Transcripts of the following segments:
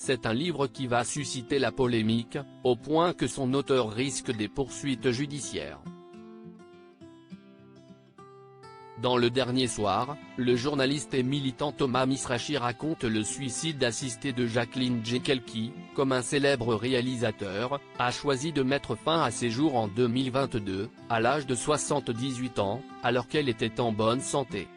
c'est un livre qui va susciter la polémique, au point que son auteur risque des poursuites judiciaires. Dans Le Dernier Soir, le journaliste et militant Thomas Misrachi raconte le suicide assisté de Jacqueline Jekyll qui, comme un célèbre réalisateur, a choisi de mettre fin à ses jours en 2022, à l'âge de 78 ans, alors qu'elle était en bonne santé.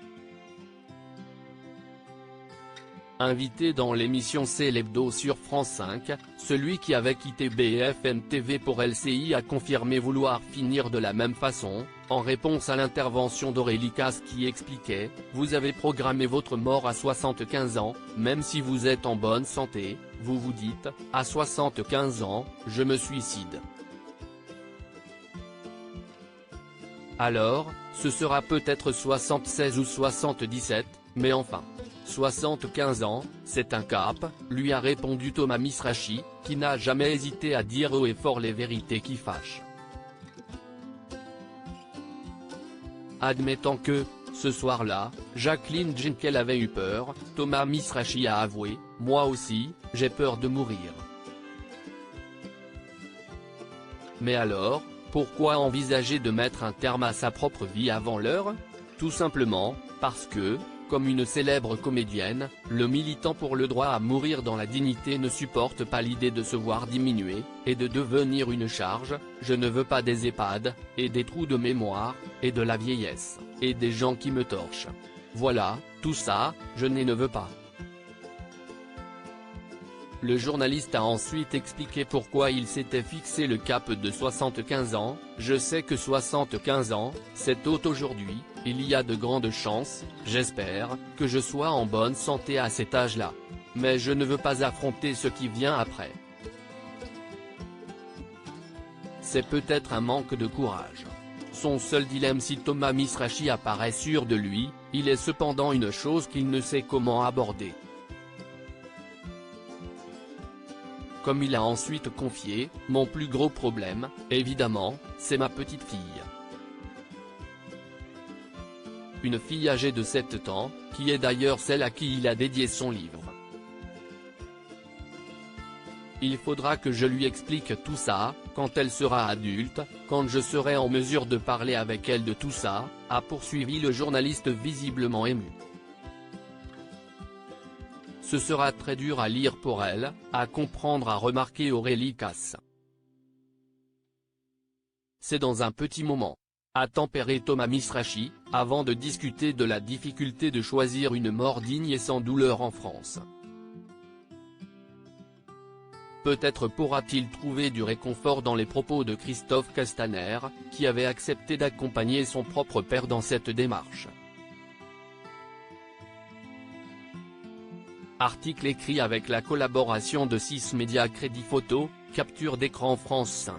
Invité dans l'émission C'est l'Hebdo sur France 5, celui qui avait quitté BFM TV pour LCI a confirmé vouloir finir de la même façon, en réponse à l'intervention d'Aurélie Casse qui expliquait « Vous avez programmé votre mort à 75 ans, même si vous êtes en bonne santé, vous vous dites, à 75 ans, je me suicide. Alors, ce sera peut-être 76 ou 77, mais enfin. 75 ans, c'est un cap, lui a répondu Thomas Misrachi, qui n'a jamais hésité à dire haut et fort les vérités qui fâchent. Admettant que, ce soir-là, Jacqueline Jekyll avait eu peur, Thomas Misrachi a avoué « Moi aussi, j'ai peur de mourir. » Mais alors, pourquoi envisager de mettre un terme à sa propre vie avant l'heure? Tout simplement, parce que, comme une célèbre comédienne, le militant pour le droit à mourir dans la dignité ne supporte pas l'idée de se voir diminuer, et de devenir une charge. Je ne veux pas des EHPAD, et des trous de mémoire, et de la vieillesse, et des gens qui me torchent. Voilà, tout ça, je ne veux pas. Le journaliste a ensuite expliqué pourquoi il s'était fixé le cap de 75 ans, je sais que 75 ans, c'est tôt aujourd'hui, il y a de grandes chances, j'espère, que je sois en bonne santé à cet âge-là. Mais je ne veux pas affronter ce qui vient après. C'est peut-être un manque de courage. Son seul dilemme si Thomas Misrachi apparaît sûr de lui, il est cependant une chose qu'il ne sait comment aborder. Comme il a ensuite confié, mon plus gros problème, évidemment, c'est ma petite fille. Une fille âgée de 7 ans, qui est d'ailleurs celle à qui il a dédié son livre. Il faudra que je lui explique tout ça, quand elle sera adulte, quand je serai en mesure de parler avec elle de tout ça, a poursuivi le journaliste visiblement ému. Ce sera très dur à lire pour elle, à comprendre, a remarqué Aurélie Casse. C'est dans un petit moment. A tempéré Thomas Misrachi, avant de discuter de la difficulté de choisir une mort digne et sans douleur en France. Peut-être pourra-t-il trouver du réconfort dans les propos de Christophe Castaner, qui avait accepté d'accompagner son propre père dans cette démarche. Article écrit avec la collaboration de 6 médias Crédit Photo, capture d'écran France 5.